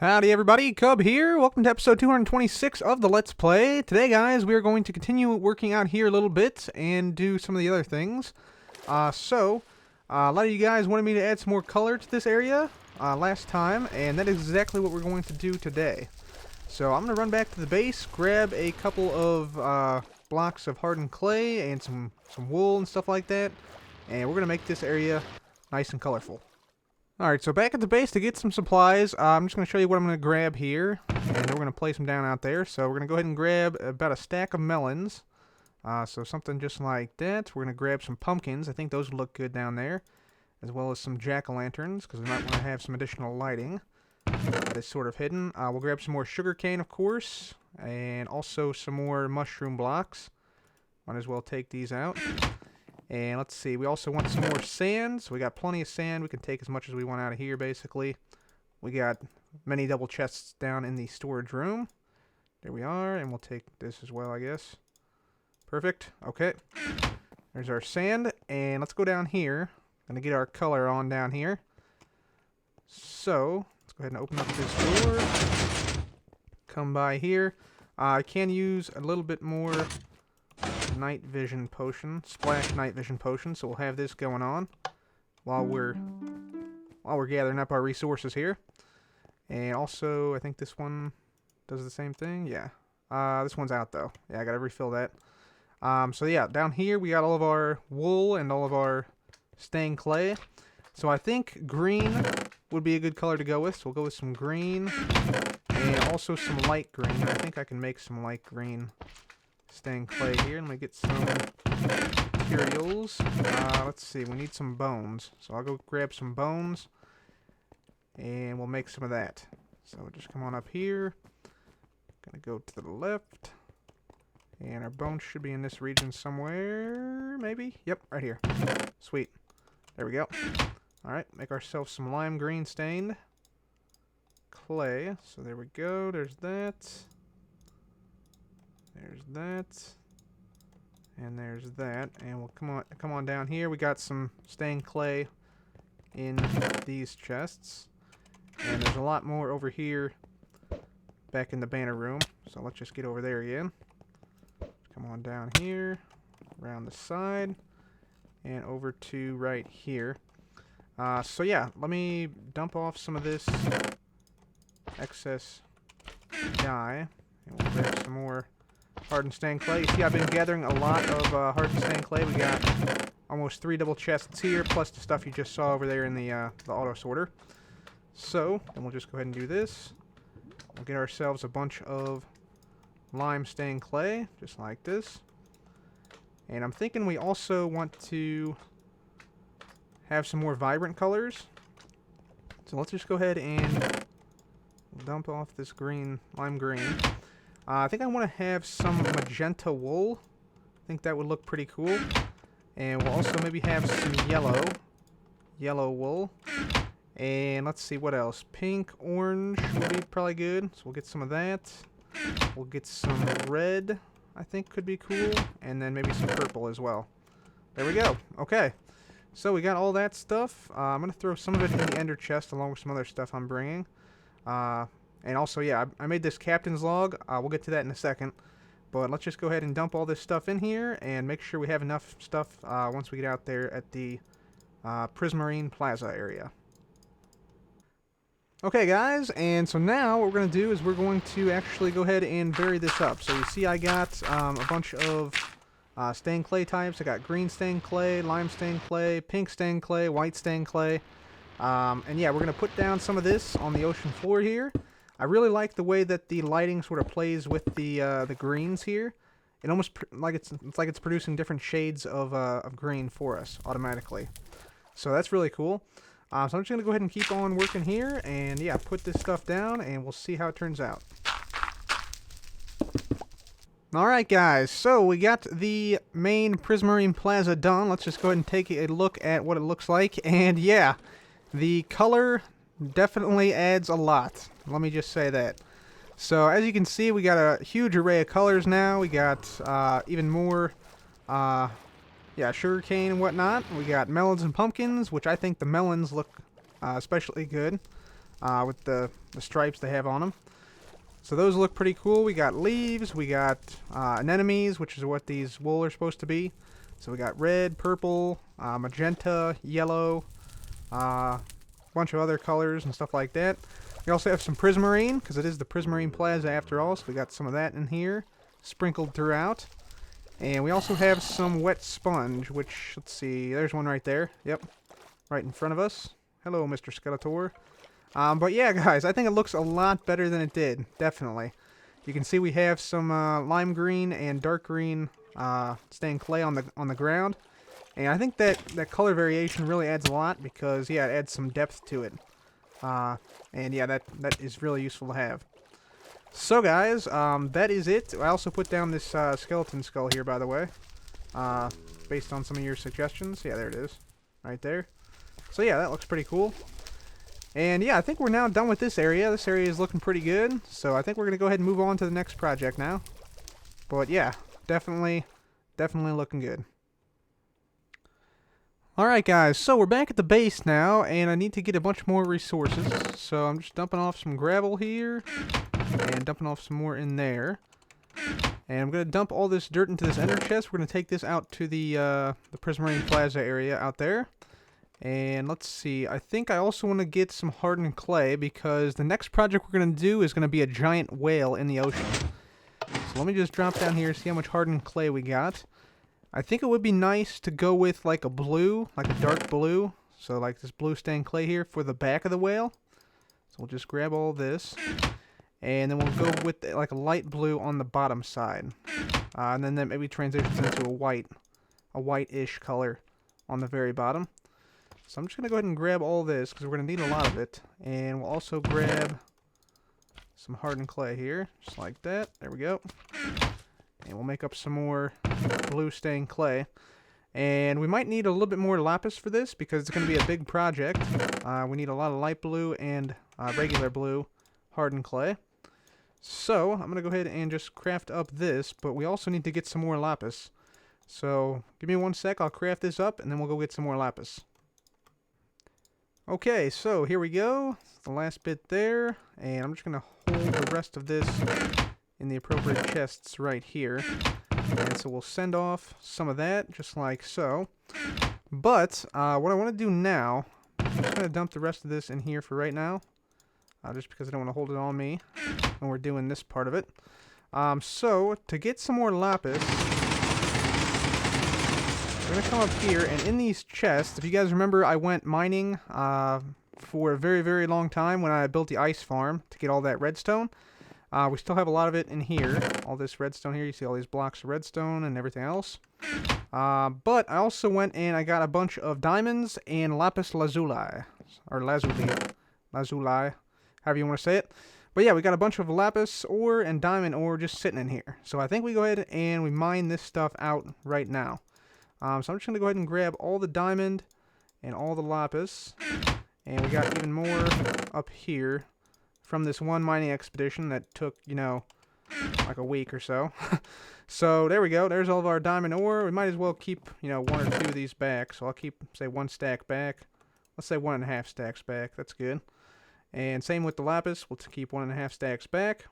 Howdy everybody, Cub here. Welcome to episode 226 of the Let's Play. Today guys, we are going to continue working out here a little bit and do some of the other things. A lot of you guys wanted me to add some more color to this area last time, and that is exactly what we're going to do today. So I'm going to run back to the base, grab a couple of blocks of hardened clay and some wool and stuff like that, and we're going to make this area nice and colorful. Alright, so back at the base to get some supplies, I'm just going to show you what I'm going to grab here, and then we're going to place them down out there. So we're going to go ahead and grab about a stack of melons, so something just like that. We're going to grab some pumpkins, I think those would look good down there, as well as some jack-o'-lanterns, because we might want to have some additional lighting that is sort of hidden. We'll grab some more sugar cane, of course, and also some more mushroom blocks. Might as well take these out. And let's see, we also want some more sand, so we got plenty of sand. We can take as much as we want out of here, basically. We got many double chests down in the storage room. There we are, and we'll take this as well, I guess. Perfect. Okay. There's our sand, and let's go down here. Gonna get our color on down here. So, let's go ahead and open up this door. Come by here. I can use a little bit more night vision potion, splash night vision potion, so we'll have this going on while we're gathering up our resources here. And also I think this one does the same thing. Yeah, this one's out though. Yeah, I gotta refill that. So yeah, down here we got all of our wool and all of our stained clay. So I think green would be a good color to go with, so we'll go with some green and also some light green. I think I can make some light green stained clay here. Let me get some materials. Let's see, we need some bones. So I'll go grab some bones and we'll make some of that. So just come on up here. Gonna go to the left. And our bones should be in this region somewhere, maybe? Yep, right here. Sweet. There we go. Alright, make ourselves some lime green stained clay. So there we go, there's that. There's that, and there's that, and we'll come on down here. We got some stained clay in these chests, and there's a lot more over here back in the banner room. So let's just get over there again. Come on down here, around the side, and over to right here. So yeah, let me dump off some of this excess dye, and we'll grab some more hardened stained clay. You see, I've been gathering a lot of hardened stained clay. We got almost 3 double chests here, plus the stuff you just saw over there in the auto sorter. So, then we'll just go ahead and do this. We'll get ourselves a bunch of lime stained clay, just like this. And I'm thinking we also want to have some more vibrant colors. So let's just go ahead and dump off this green, lime green. I think I want to have some magenta wool. I think that would look pretty cool. And we'll also maybe have some yellow wool. And let's see what else. Pink, orange would be probably good. So we'll get some of that. We'll get some red, I think could be cool. And then maybe some purple as well. There we go. Okay. So we got all that stuff. I'm going to throw some of it in the ender chest along with some other stuff I'm bringing. And also, yeah, I made this captain's log. We'll get to that in a second. But let's just go ahead and dump all this stuff in here and make sure we have enough stuff once we get out there at the Prismarine Plaza area. Okay, guys, and so now what we're going to do is we're going to actually go ahead and bury this up. So you see I got a bunch of stained clay types. I got green stained clay, lime stained clay, pink stained clay, white stained clay. And yeah, we're going to put down some of this on the ocean floor here. I really like the way that the lighting sort of plays with the greens here. It almost like it's producing different shades of green for us automatically. So that's really cool. So I'm just gonna go ahead and keep on working here, and yeah, put this stuff down, and we'll see how it turns out. All right, guys. So we got the main Prismarine Plaza done. Let's just go ahead and take a look at what it looks like, and yeah, the color definitely adds a lot. Let me just say that. So as you can see, we got a huge array of colors now. We got even more sugarcane and whatnot. We got melons and pumpkins, which I think the melons look especially good. with the stripes they have on them. So those look pretty cool. We got leaves, we got anemones, which is what these wool are supposed to be. So we got red, purple, magenta, yellow, a bunch of other colors and stuff like that. We also have some prismarine, because it is the Prismarine Plaza after all, so we got some of that in here, sprinkled throughout. And we also have some wet sponge, which, let's see, there's one right there. Yep, right in front of us. Hello, Mr. Skeletor. But yeah, guys, I think it looks a lot better than it did, definitely. You can see we have some lime green and dark green stained clay on the ground. And I think that color variation really adds a lot because, yeah, it adds some depth to it. And yeah, that is really useful to have. So guys, that is it. I also put down this skeleton skull here, by the way, based on some of your suggestions. Yeah, there it is, right there. So yeah, that looks pretty cool. And yeah, I think we're now done with this area. This area is looking pretty good. So I think we're going to go ahead and move on to the next project now. But yeah, definitely looking good. Alright guys, so we're back at the base now, and I need to get a bunch more resources. So I'm just dumping off some gravel here, and dumping off some more in there. And I'm going to dump all this dirt into this ender chest. We're going to take this out to the Prismarine Plaza area out there. And let's see, I think I also want to get some hardened clay, because the next project we're going to do is going to be a giant whale in the ocean. So let me just drop down here, see how much hardened clay we got. I think it would be nice to go with like a blue, like a dark blue. So like this blue stained clay here for the back of the whale. So we'll just grab all this. And then we'll go with like a light blue on the bottom side. And then that maybe transitions into a white-ish color on the very bottom. So I'm just going to go ahead and grab all this because we're going to need a lot of it. And we'll also grab some hardened clay here, just like that. There we go. And we'll make up some more blue stained clay. And we might need a little bit more lapis for this because it's going to be a big project. We need a lot of light blue and regular blue hardened clay. So I'm going to go ahead and just craft up this, but we also need to get some more lapis. So give me 1 sec, I'll craft this up and then we'll go get some more lapis. Okay, so here we go. The last bit there. And I'm just going to hold the rest of this in the appropriate chests right here. And so we'll send off some of that, just like so. But, what I want to do now, I'm just going to dump the rest of this in here for right now. Just because I don't want to hold it on me when we're doing this part of it. So, to get some more lapis, we're going to come up here, and in these chests, if you guys remember, I went mining for a very, very long time when I built the ice farm to get all that redstone. We still have a lot of it in here. All this redstone here. You see all these blocks of redstone and everything else. But I also went and I got a bunch of diamonds and lapis lazuli. Or lazuli. However you want to say it. But yeah, we got a bunch of lapis ore and diamond ore just sitting in here. So I think we go ahead and we mine this stuff out right now. So I'm just going to go ahead and grab all the diamond and all the lapis. And we got even more up here from this one mining expedition that took, you know, like a week or so. So there we go. There's all of our diamond ore. We might as well keep, you know, 1 or 2 of these back. So I'll keep, say, 1 stack back. Let's say 1.5 stacks back. That's good. And same with the lapis. We'll keep 1.5 stacks back.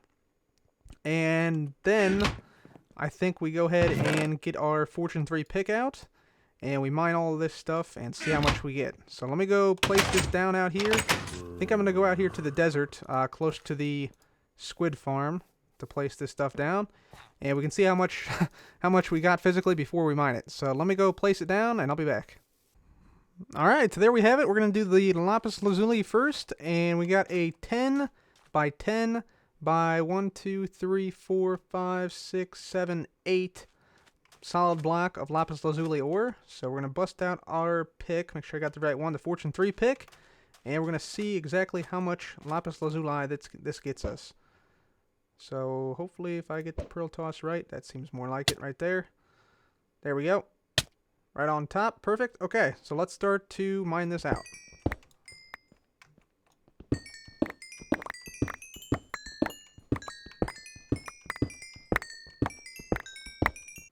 And then I think we go ahead and get our Fortune 3 pick out. And we mine all of this stuff and see how much we get. So let me go place this down out here. I think I'm going to go out here to the desert, close to the squid farm, to place this stuff down. And we can see how much we got physically before we mine it. So let me go place it down, and I'll be back. Alright, so there we have it. We're going to do the lapis lazuli first. And we got a 10 by 10 by 1, 2, 3, 4, 5, 6, 7, 8 solid block of lapis lazuli ore. So we're going to bust out our pick. Make sure I got the right one, the Fortune 3 pick. And we're going to see exactly how much lapis lazuli this gets us. So hopefully if I get the pearl toss right, that seems more like it right there. There we go. Right on top. Perfect. Okay, so let's start to mine this out.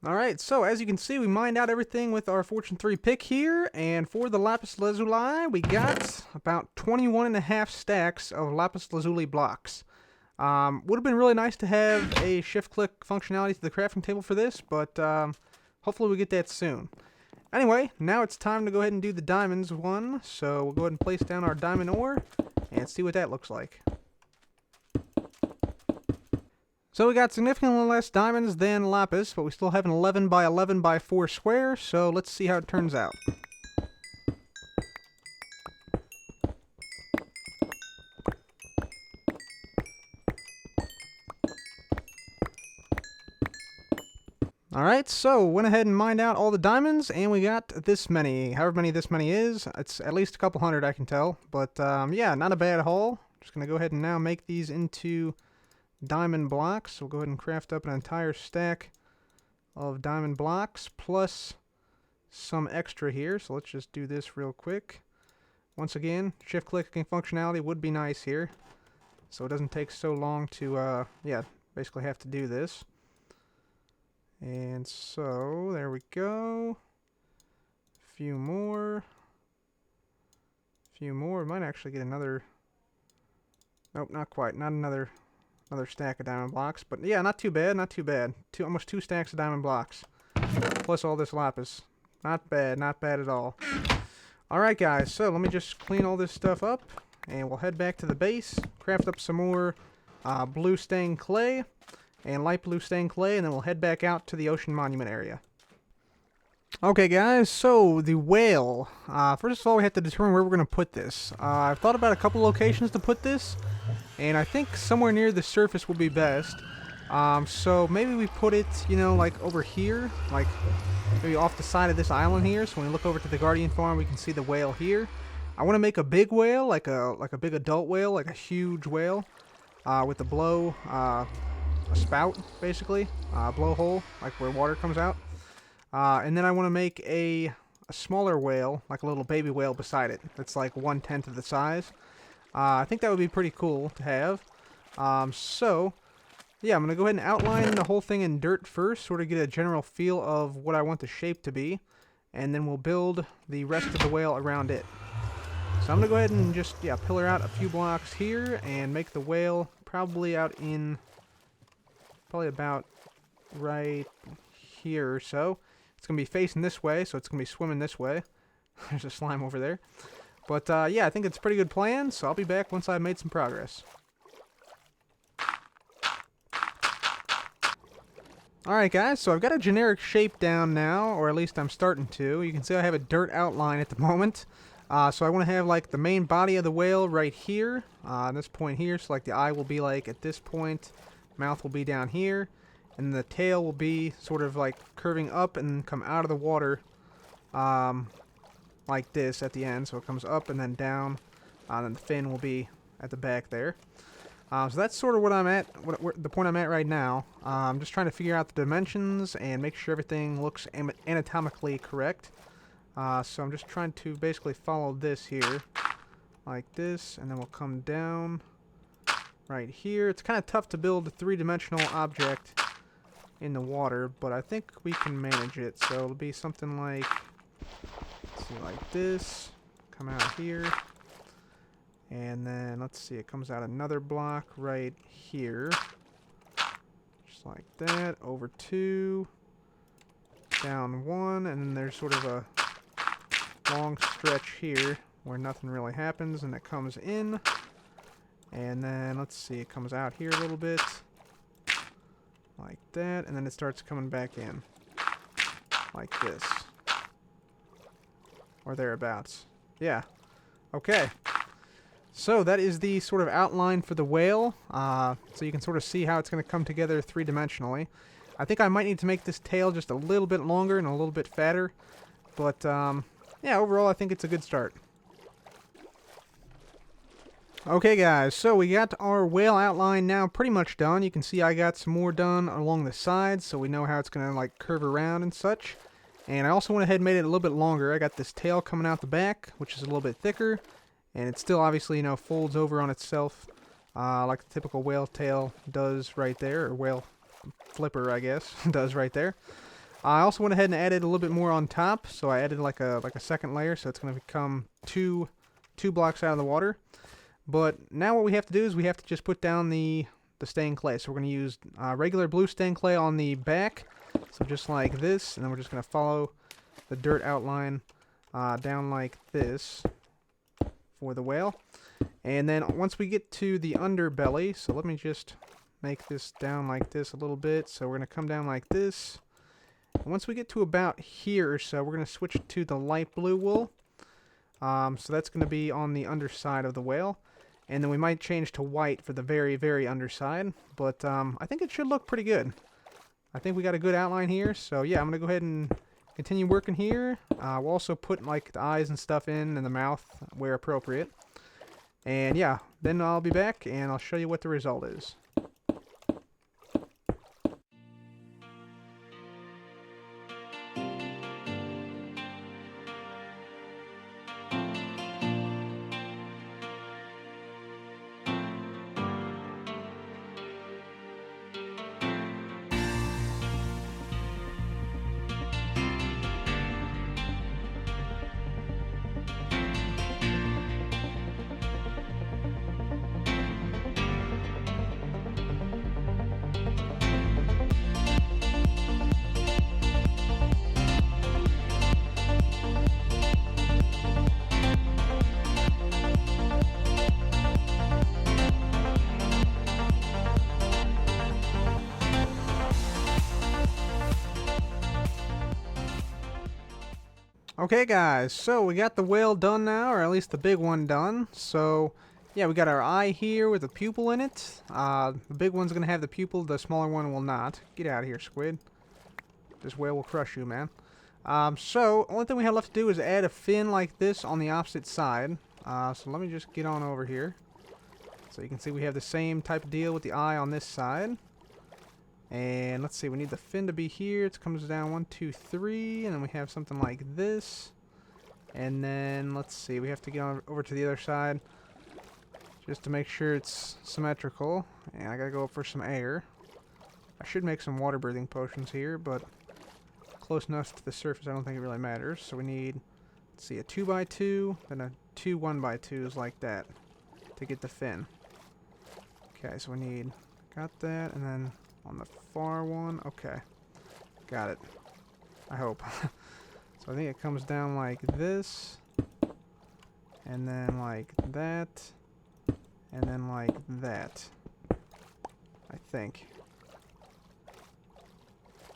Alright, so as you can see, we mined out everything with our Fortune 3 pick here, and for the Lapis Lazuli, we got about 21.5 stacks of Lapis Lazuli blocks. Would have been really nice to have a shift-click functionality to the crafting table for this, but hopefully we get that soon. Anyway, now it's time to go ahead and do the diamonds one, so we'll go ahead and place down our diamond ore, and see what that looks like. So we got significantly less diamonds than lapis, but we still have an 11 by 11 by 4 square, so let's see how it turns out. Alright, so went ahead and mined out all the diamonds, and we got this many. However many this many is, it's at least a couple hundred I can tell, but yeah, not a bad haul. Just going to go ahead and now make these into diamond blocks. So we'll go ahead and craft up an entire stack of diamond blocks plus some extra here. So let's just do this real quick. Once again, shift clicking functionality would be nice here, so it doesn't take so long to yeah, basically have to do this. And so there we go. A few more. We might actually get another. Nope, not quite. Not another stack of diamond blocks, but yeah, not too bad, not too bad. Almost 2 stacks of diamond blocks, plus all this lapis. Not bad at all. Alright guys, so let me just clean all this stuff up, and we'll head back to the base, craft up some more blue stained clay, and light blue stained clay, and then we'll head back out to the ocean monument area. Okay guys, so the whale. First of all, we have to determine where we're going to put this. I've thought about a couple locations to put this, and I think somewhere near the surface will be best. So maybe we put it, you know, like over here, like maybe off the side of this island here, so when we look over to the Guardian farm we can see the whale here. I want to make a big whale, like a big adult whale, like a huge whale, with a blow, a spout basically, blowhole, like where water comes out. And then I want to make a smaller whale, like a little baby whale beside it, that's like 1/10 of the size. I think that would be pretty cool to have. So, yeah, I'm going to go ahead and outline the whole thing in dirt first, sort of get a general feel of what I want the shape to be, and then we'll build the rest of the whale around it. So I'm going to go ahead and just, yeah, pillar out a few blocks here, and make the whale probably out in, probably about right here or so. It's going to be facing this way, so it's going to be swimming this way. There's a slime over there. But, yeah, I think it's a pretty good plan, so I'll be back once I've made some progress. Alright guys, so I've got a generic shape down now, or at least I'm starting to. You can see I have a dirt outline at the moment. So I want to have, like, the main body of the whale right here, at this point here, so, like, the eye will be, like, at this point, mouth will be down here, and the tail will be sort of, like, curving up and come out of the water, like this at the end, so it comes up and then down, and then the fin will be at the back there. So that's sort of what I'm at, the point I'm at right now. I'm just trying to figure out the dimensions and make sure everything looks anatomically correct. So I'm just trying to basically follow this here, like this, and then we'll come down right here. It's kind of tough to build a 3-dimensional object in the water, but I think we can manage it. So it'll be something like, let's see, like this, come out here, and then let's see, it comes out another block right here, just like that, over 2, down 1, and then there's sort of a long stretch here where nothing really happens, and it comes in, and then let's see, it comes out here a little bit, like that, and then it starts coming back in, like this. Or thereabouts. Yeah. Okay. So that is the sort of outline for the whale. So you can sort of see how it's going to come together 3-dimensionally. I think I might need to make this tail just a little bit longer and a little bit fatter. But, yeah, overall I think it's a good start. Okay guys, so we got our whale outline now pretty much done. You can see I got some more done along the sides, so we know how it's going to like curve around and such. And I also went ahead and made it a little bit longer. I got this tail coming out the back, which is a little bit thicker, and it still obviously, you know, folds over on itself like the typical whale tail does right there, or whale flipper, I guess, does right there. I also went ahead and added a little bit more on top, so I added like a second layer, so it's going to become two blocks out of the water. But now what we have to do is we have to just put down the stained clay. So we're going to use regular blue stained clay on the back, so just like this, and then we're just going to follow the dirt outline down like this for the whale. And then once we get to the underbelly, so let me just make this down like this a little bit. So we're going to come down like this. And once we get to about here or so, we're going to switch to the light blue wool. So that's going to be on the underside of the whale. And then we might change to white for the very, very underside. But I think it should look pretty good. I think we got a good outline here. So yeah, I'm going to go ahead and continue working here. We'll also put like the eyes and stuff in and the mouth where appropriate. And yeah, then I'll be back and I'll show you what the result is. Okay guys, so we got the whale done now, or at least the big one done. So yeah, we got our eye here with a pupil in it. The big one's gonna have the pupil, the smaller one will not. Get out of here, squid. This whale will crush you, man. So only thing we have left to do is add a fin like this on the opposite side. So let me just get on over here. So you can see we have the same type of deal with the eye on this side. And let's see, we need the fin to be here. It comes down 1, 2, 3, and then we have something like this. And then let's see, we have to get on over to the other side just to make sure it's symmetrical. And I gotta go up for some air. I should make some water breathing potions here, but close enough to the surface I don't think it really matters. So we need, let's see, a 2x2, then a 2 1x2s like that to get the fin. Okay, so we need, got that, and then on the far one, okay, got it, I hope. So I think it comes down like this, and then like that, and then like that, I think.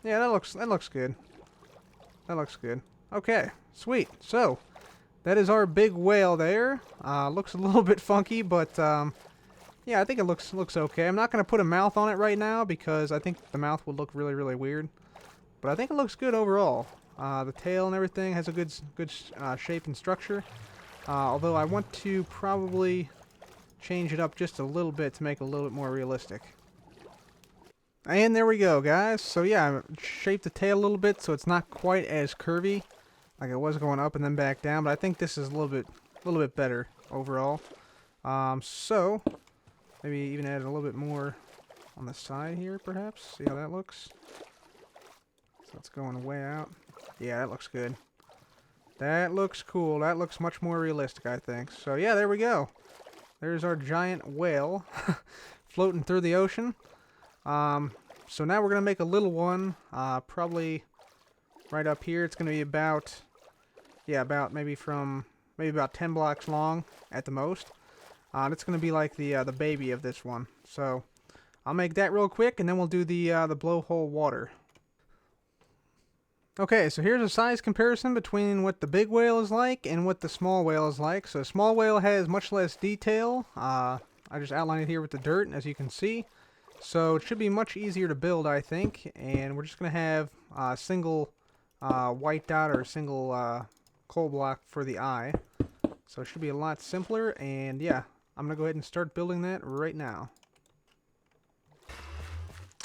Yeah, that looks good. That looks good. Okay, sweet. So that is our big whale there. Looks a little bit funky, but yeah, I think it looks okay. I'm not going to put a mouth on it right now because I think the mouth would look really, really weird. But I think it looks good overall. The tail and everything has a good shape and structure. Although I want to probably change it up just a little bit to make it a little bit more realistic. And there we go, guys. So yeah, I shaped the tail a little bit so it's not quite as curvy like it was going up and then back down. But I think this is a little bit better overall. So maybe even add a little bit more on the side here, perhaps. See how that looks? So it's going way out. Yeah, that looks good. That looks cool. That looks much more realistic, I think. So yeah, there we go. There's our giant whale floating through the ocean. So now we're going to make a little one, probably right up here. It's going to be about, yeah, about maybe about 10 blocks long at the most. It's going to be like the baby of this one. So I'll make that real quick, and then we'll do the blowhole water. Okay, so here's a size comparison between what the big whale is like and what the small whale is like. So the small whale has much less detail. I just outlined it here with the dirt, as you can see. So it should be much easier to build, I think. And we're just going to have a single white dot or a single coal block for the eye. So it should be a lot simpler. And yeah, I'm going to go ahead and start building that right now.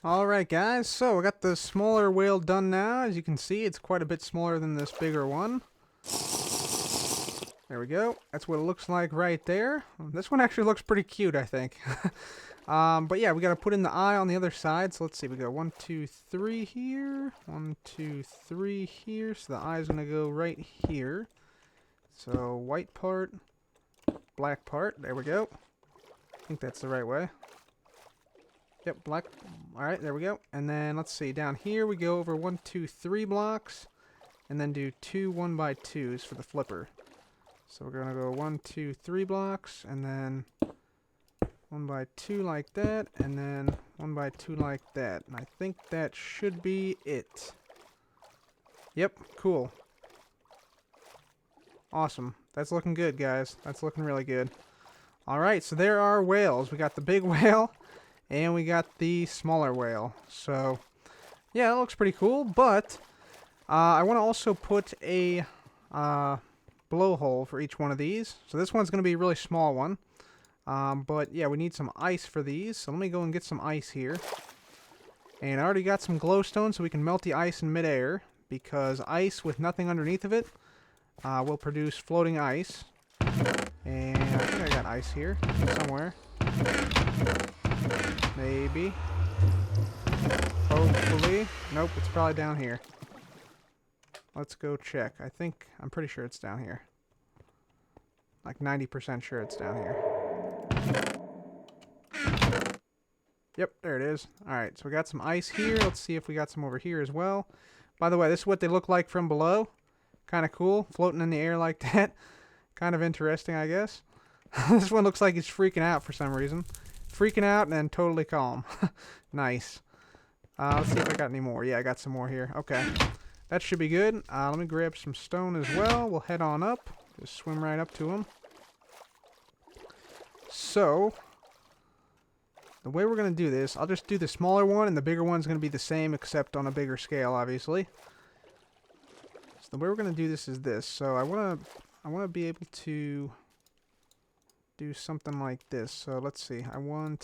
Alright guys, so I got the smaller whale done now. As you can see, it's quite a bit smaller than this bigger one. There we go. That's what it looks like right there. This one actually looks pretty cute, I think. But yeah, we got to put in the eye on the other side. So let's see. We got 1, 2, 3 here. 1, 2, 3 here. So the eye's going to go right here. So white part, black part. There we go. I think that's the right way. Yep, black. Alright, there we go. And then let's see. Down here we go over 1, 2, 3 blocks. And then do 2 1x2s for the flipper. So we're going to go 1, 2, 3 blocks. And then 1x2 like that. And then 1x2 like that. And I think that should be it. Yep, cool. Awesome. That's looking good, guys. That's looking really good. Alright, so there are whales. We got the big whale, and we got the smaller whale. So, yeah, that looks pretty cool, but I want to also put a blowhole for each one of these. So this one's going to be a really small one. But, yeah, we need some ice for these. So let me go and get some ice here. And I already got some glowstone, so we can melt the ice in midair, because ice with nothing underneath of it will produce floating ice. And I think I got ice here somewhere. Maybe. Hopefully. Nope, it's probably down here. Let's go check. I'm pretty sure it's down here. Like 90% sure it's down here. Yep, there it is. Alright, so we got some ice here. Let's see if we got some over here as well. By the way, this is what they look like from below. Kind of cool, floating in the air like that. Kind of interesting, I guess. This one looks like it's freaking out for some reason. Freaking out and then totally calm. Nice. Let's see if I got any more. Yeah, I got some more here. Okay. That should be good. Let me grab some stone as well. We'll head on up. Just swim right up to them. So, the way we're going to do this, I'll just do the smaller one, and the bigger one's going to be the same, except on a bigger scale, obviously. So the way we're going to do this is this. So I want to be able to do something like this. So let's see. Give me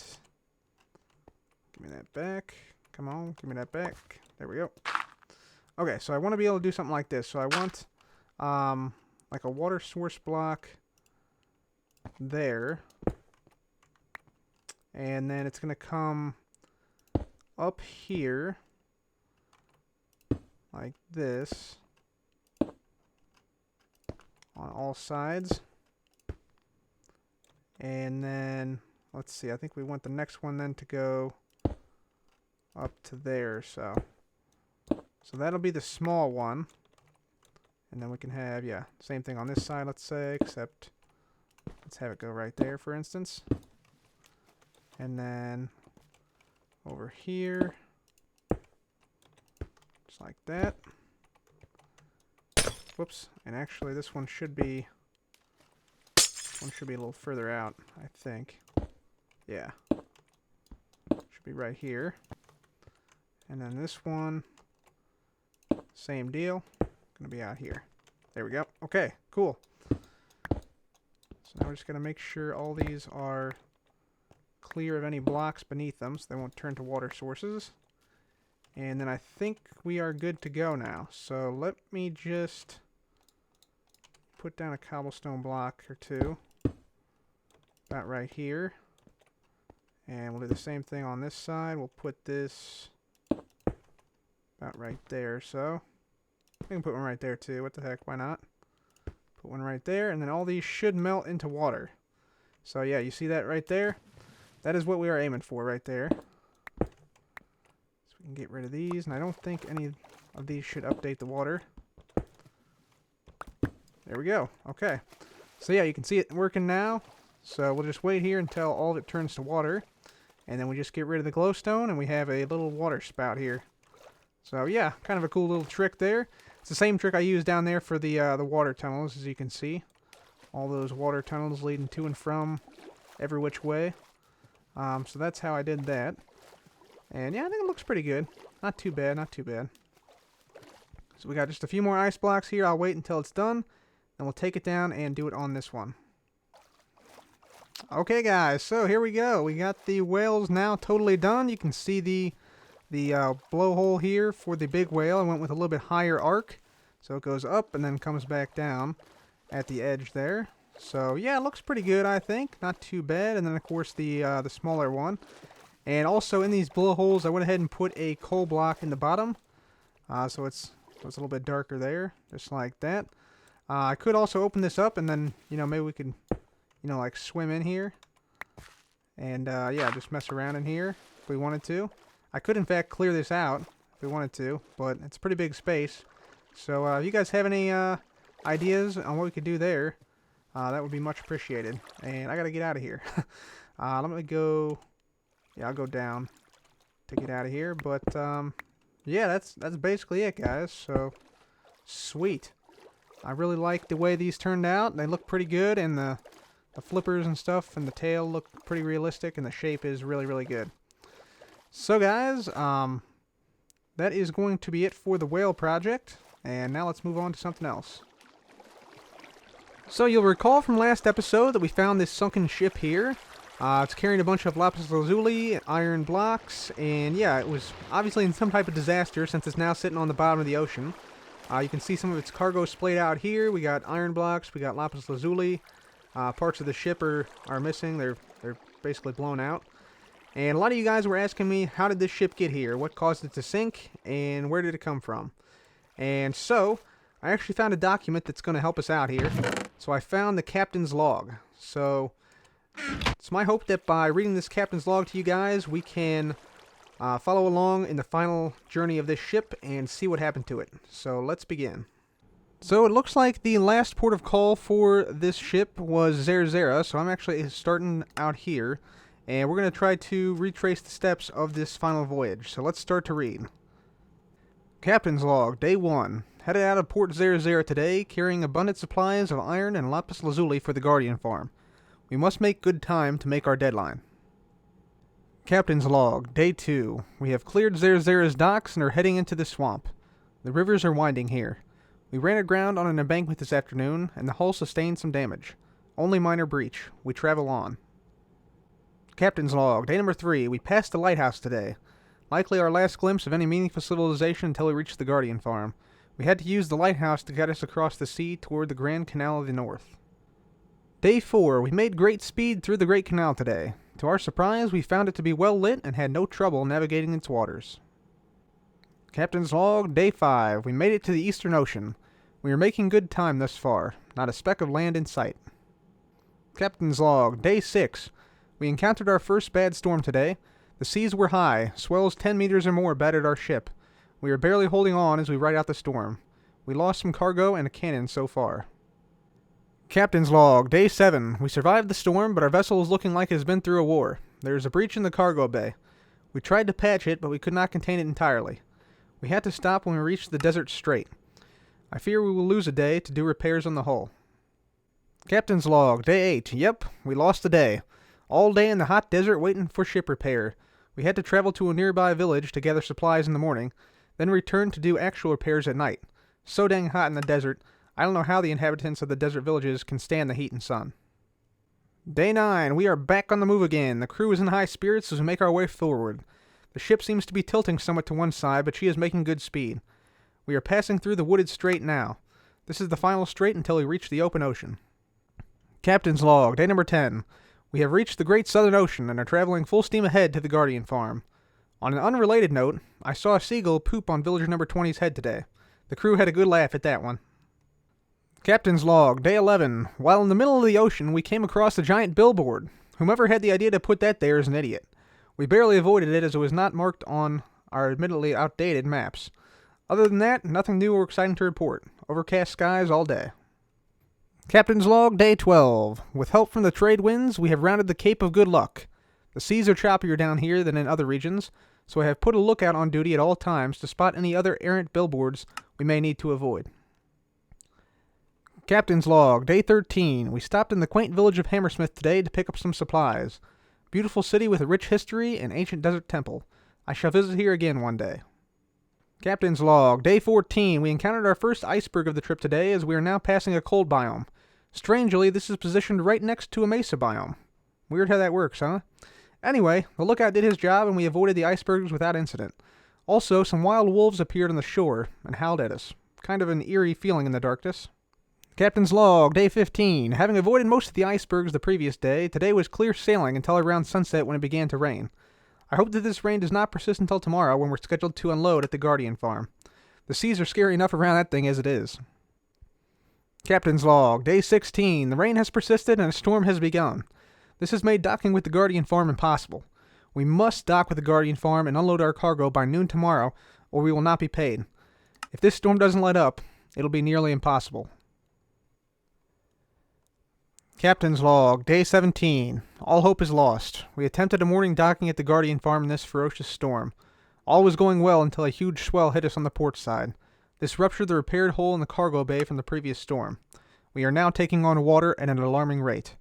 that back. Come on, give me that back. There we go. Okay, so I want to be able to do something like this. So I want like a water source block there. And then it's going to come up here like this on all sides. And then, let's see, I think we want the next one then to go up to there. So that'll be the small one. And then we can have, yeah, same thing on this side, let's say, except let's have it go right there, for instance. And then over here, just like that. Whoops. And actually, this one should be a little further out, I think. Yeah. Should be right here. And then this one, same deal. Gonna be out here. There we go. Okay, cool. So now we're just gonna make sure all these are clear of any blocks beneath them so they won't turn to water sources. And then I think we are good to go now. So let me just put down a cobblestone block or two. About right here. And we'll do the same thing on this side. We'll put this about right there. So we can put one right there too. What the heck? Why not? Put one right there. And then all these should melt into water. So yeah, you see that right there? That is what we are aiming for right there. So we can get rid of these. And I don't think any of these should update the water. There we go. Okay. So yeah, you can see it working now. So we'll just wait here until all of it turns to water. And then we just get rid of the glowstone and we have a little water spout here. So yeah, kind of a cool little trick there. It's the same trick I used down there for the water tunnels, as you can see. All those water tunnels leading to and from every which way. So that's how I did that. And yeah, I think it looks pretty good. Not too bad, not too bad. So we got just a few more ice blocks here. I'll wait until it's done. Then we'll take it down and do it on this one. Okay guys, so here we go. We got the whales now totally done. You can see the blowhole here for the big whale. I went with a little bit higher arc. So it goes up and then comes back down at the edge there. So yeah, it looks pretty good, I think. Not too bad. And then of course the smaller one. And also in these blowholes, I went ahead and put a coal block in the bottom. So it's a little bit darker there, just like that. I could also open this up and then, maybe we could, like swim in here. And yeah, just mess around in here if we wanted to. I could in fact clear this out if we wanted to, but it's a pretty big space. So if you guys have any ideas on what we could do there, that would be much appreciated. And I gotta get out of here. Let me go. Yeah, I'll go down to get out of here. But yeah, that's basically it, guys. So sweet. I really like the way these turned out. They look pretty good, and the flippers and stuff and the tail look pretty realistic, and the shape is really, really good. So guys, that is going to be it for the whale project. And now let's move on to something else. So you'll recall from last episode that we found this sunken ship here. It's carrying a bunch of Lapis Lazuli, iron blocks, and yeah, it was obviously in some type of disaster since it's now sitting on the bottom of the ocean. You can see some of its cargo splayed out here. We got iron blocks, we got Lapis Lazuli. Parts of the ship are missing. They're basically blown out. And a lot of you guys were asking me, how did this ship get here? What caused it to sink? And where did it come from? And so, I actually found a document that's going to help us out here. So I found the captain's log. So, it's my hope that by reading this captain's log to you guys, we can follow along in the final journey of this ship and see what happened to it. So let's begin. So it looks like the last port of call for this ship was Xander, so I'm actually starting out here. And we're going to try to retrace the steps of this final voyage. So let's start to read. Captain's log, day 1. Headed out of Port Xander today, carrying abundant supplies of iron and Lapis Lazuli for the Guardian farm. We must make good time to make our deadline. Captain's log, day 2. We have cleared Xander's docks and are heading into the swamp. The rivers are winding here. We ran aground on an embankment this afternoon, and the hull sustained some damage. Only minor breach. We travel on. Captain's log, day number 3. We passed the lighthouse today. Likely our last glimpse of any meaningful civilization until we reached the Guardian farm. We had to use the lighthouse to guide us across the sea toward the Grand Canal of the North. Day 4. We made great speed through the Great Canal today. To our surprise, we found it to be well lit and had no trouble navigating its waters. Captain's log, day 5. We made it to the Eastern Ocean. We are making good time thus far. Not a speck of land in sight. Captain's log, day 6. We encountered our first bad storm today. The seas were high. Swells 10 meters or more battered our ship. We are barely holding on as we ride out the storm. We lost some cargo and a cannon so far. Captain's log, day 7. We survived the storm, but our vessel is looking like it has been through a war. There is a breach in the cargo bay. We tried to patch it, but we could not contain it entirely. We had to stop when we reached the desert strait. I fear we will lose a day to do repairs on the hull. Captain's log, day 8. Yep, we lost a day. All day in the hot desert waiting for ship repair. We had to travel to a nearby village to gather supplies in the morning, then return to do actual repairs at night. So dang hot in the desert, I don't know how the inhabitants of the desert villages can stand the heat and sun. Day 9. We are back on the move again. The crew is in high spirits as we make our way forward. The ship seems to be tilting somewhat to one side, but she is making good speed. We are passing through the wooded strait now. This is the final strait until we reach the open ocean. Captain's log, day number 10. We have reached the Great Southern Ocean and are traveling full steam ahead to the Guardian farm. On an unrelated note, I saw a seagull poop on villager number 20's head today. The crew had a good laugh at that one. Captain's log, day 11. While in the middle of the ocean, we came across a giant billboard. Whomever had the idea to put that there is an idiot. We barely avoided it as it was not marked on our admittedly outdated maps. Other than that, nothing new or exciting to report. Overcast skies all day. Captain's log, day 12. With help from the trade winds, we have rounded the Cape of Good Luck. The seas are choppier down here than in other regions, so I have put a lookout on duty at all times to spot any other errant billboards we may need to avoid. Captain's log, day 13. We stopped in the quaint village of Hammersmith today to pick up some supplies. Beautiful city with a rich history and ancient desert temple. I shall visit here again one day. Captain's log, day 14. We encountered our first iceberg of the trip today as we are now passing a cold biome. Strangely, this is positioned right next to a mesa biome. Weird how that works, huh? Anyway, the lookout did his job and we avoided the icebergs without incident. Also, some wild wolves appeared on the shore and howled at us. Kind of an eerie feeling in the darkness. Captain's log, day 15. Having avoided most of the icebergs the previous day, today was clear sailing until around sunset when it began to rain. I hope that this rain does not persist until tomorrow when we're scheduled to unload at the Guardian farm. The seas are scary enough around that thing as it is. Captain's log, day 16. The rain has persisted and a storm has begun. This has made docking with the Guardian farm impossible. We must dock with the Guardian farm and unload our cargo by noon tomorrow, or we will not be paid. If this storm doesn't let up, it'll be nearly impossible. Captain's log, day 17. All hope is lost. We attempted a morning docking at the Guardian farm in this ferocious storm. All was going well until a huge swell hit us on the port side. This ruptured the repaired hole in the cargo bay from the previous storm. We are now taking on water at an alarming rate.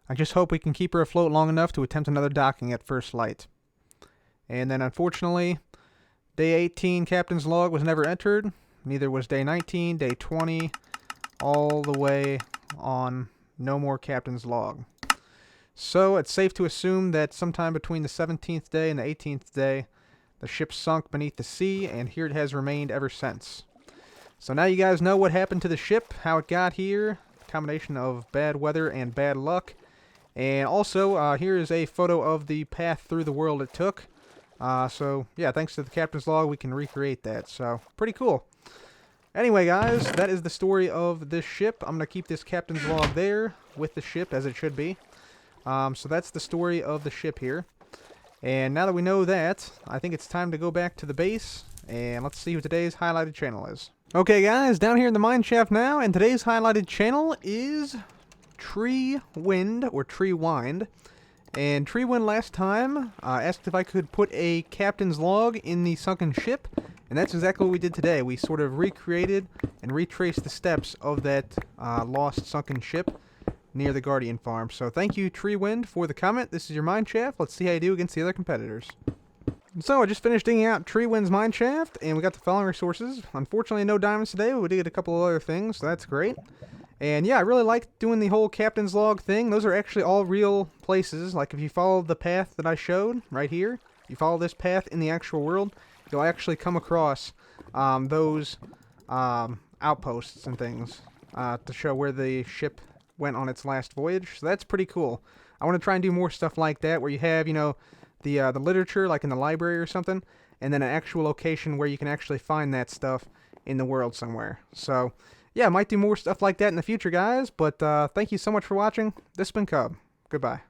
I just hope we can keep her afloat long enough to attempt another docking at first light. And then unfortunately, day 18 Captain's log was never entered. Neither was day 19, day 20, all the way on. No more Captain's log. So it's safe to assume that sometime between the 17th day and the 18th day, the ship sunk beneath the sea, and here it has remained ever since. So now you guys know what happened to the ship, how it got here, a combination of bad weather and bad luck. And also, here is a photo of the path through the world it took. So yeah, thanks to the Captain's log, we can recreate that. So pretty cool. Anyway, guys, that is the story of this ship. I'm going to keep this Captain's log there with the ship, as it should be. So that's the story of the ship here. And now that we know that, I think it's time to go back to the base, and let's see what today's highlighted channel is. Okay, guys, down here in the mine shaft now, and today's highlighted channel is Tree Wind, or Tree Wind. And Tree Wind last time asked if I could put a Captain's log in the sunken ship. And that's exactly what we did today. We sort of recreated and retraced the steps of that lost sunken ship near the Guardian farm. So thank you, Tree Wind, for the comment. This is your mine shaft. Let's see how you do against the other competitors. So I just finished digging out Tree Wind's mine shaft, and we got the following resources. Unfortunately, no diamonds today, but we did get a couple of other things, so that's great. And yeah, I really like doing the whole Captain's log thing. Those are actually all real places. Like if you follow the path that I showed right here, you follow this path in the actual world, you'll actually come across those outposts and things to show where the ship went on its last voyage. So that's pretty cool. I want to try and do more stuff like that, where you have, you know, the literature, like in the library or something, and then an actual location where you can actually find that stuff in the world somewhere. So yeah, I might do more stuff like that in the future, guys. But thank you so much for watching. This has been Cub. Goodbye.